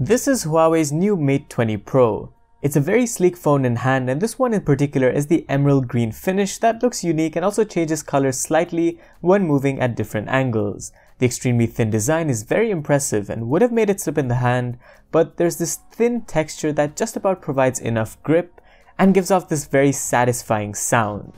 This is Huawei's new Mate 20 Pro. It's a very sleek phone in hand, and this one in particular is the emerald green finish that looks unique and also changes colors slightly when moving at different angles. The extremely thin design is very impressive and would have made it slip in the hand, but there's this thin texture that just about provides enough grip and gives off this very satisfying sound.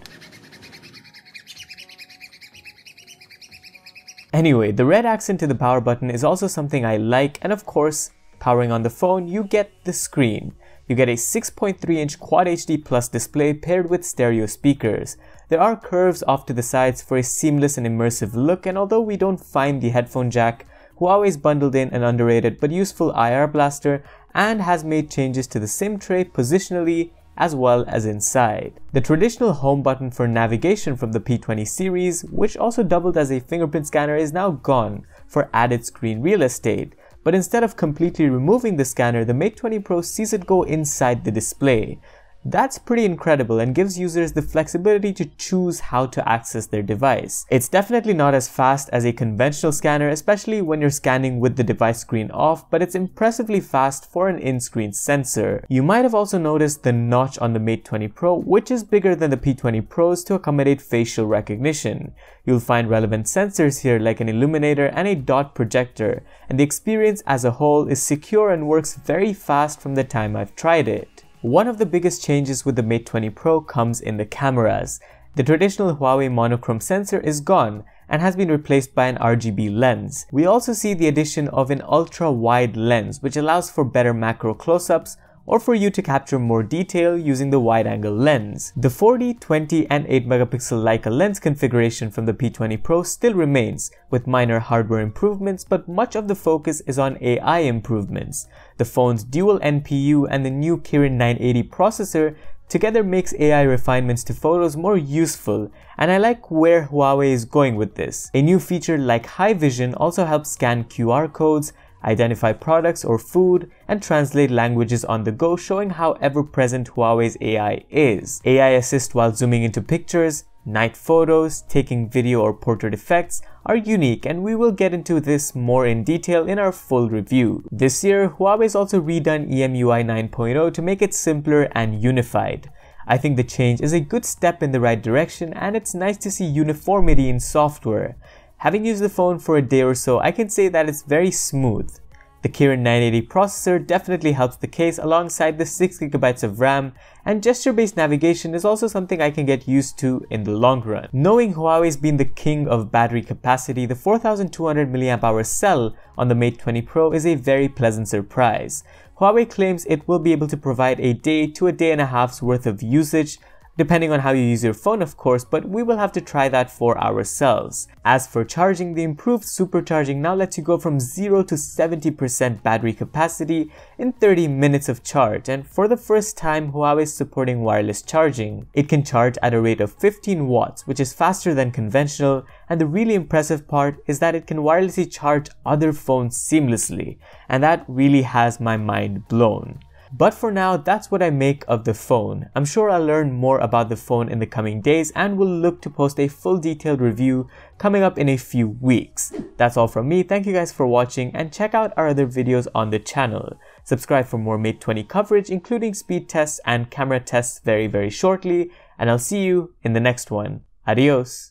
Anyway, the red accent to the power button is also something I like, and of course, powering on the phone, you get the screen. You get a 6.3-inch Quad HD Plus display paired with stereo speakers. There are curves off to the sides for a seamless and immersive look, and although we don't find the headphone jack, Huawei's bundled in an underrated but useful IR blaster and has made changes to the SIM tray positionally as well as inside. The traditional home button for navigation from the P20 series, which also doubled as a fingerprint scanner, is now gone for added screen real estate. But instead of completely removing the scanner, the Mate 20 Pro sees it go inside the display. That's pretty incredible and gives users the flexibility to choose how to access their device. It's definitely not as fast as a conventional scanner, especially when you're scanning with the device screen off, but it's impressively fast for an in-screen sensor. You might have also noticed the notch on the Mate 20 Pro, which is bigger than the P20 Pros to accommodate facial recognition. You'll find relevant sensors here like an illuminator and a dot projector, and the experience as a whole is secure and works very fast from the time I've tried it. One of the biggest changes with the Mate 20 Pro comes in the cameras. The traditional Huawei monochrome sensor is gone and has been replaced by an RGB lens. We also see the addition of an ultra-wide lens, which allows for better macro close-ups or for you to capture more detail using the wide-angle lens. The 40, 20 and 8 megapixel Leica lens configuration from the P20 Pro still remains, with minor hardware improvements, but much of the focus is on AI improvements. The phone's dual NPU and the new Kirin 980 processor together makes AI refinements to photos more useful, and I like where Huawei is going with this. A new feature like High Vision also helps scan QR codes, identify products or food, and translate languages on the go, showing how ever-present Huawei's AI is. AI assist while zooming into pictures, night photos, taking video or portrait effects are unique, and we will get into this more in detail in our full review. This year, Huawei's also redone EMUI 9.0 to make it simpler and unified. I think the change is a good step in the right direction, and it's nice to see uniformity in software. Having used the phone for a day or so, I can say that it's very smooth. The Kirin 980 processor definitely helps the case alongside the 6GB of RAM, and gesture-based navigation is also something I can get used to in the long run. Knowing Huawei's been the king of battery capacity, the 4200 mAh cell on the Mate 20 Pro is a very pleasant surprise. Huawei claims it will be able to provide a day to a day and a half's worth of usage, depending on how you use your phone of course, but we will have to try that for ourselves. As for charging, the improved supercharging now lets you go from 0 to 70% battery capacity in 30 minutes of charge, and for the first time Huawei is supporting wireless charging. It can charge at a rate of 15 watts, which is faster than conventional, and the really impressive part is that it can wirelessly charge other phones seamlessly, and that really has my mind blown. But for now, that's what I make of the phone. I'm sure I'll learn more about the phone in the coming days and will look to post a full detailed review coming up in a few weeks. That's all from me. Thank you guys for watching, and check out our other videos on the channel. Subscribe for more Mate 20 coverage, including speed tests and camera tests very shortly, and I'll see you in the next one. Adios.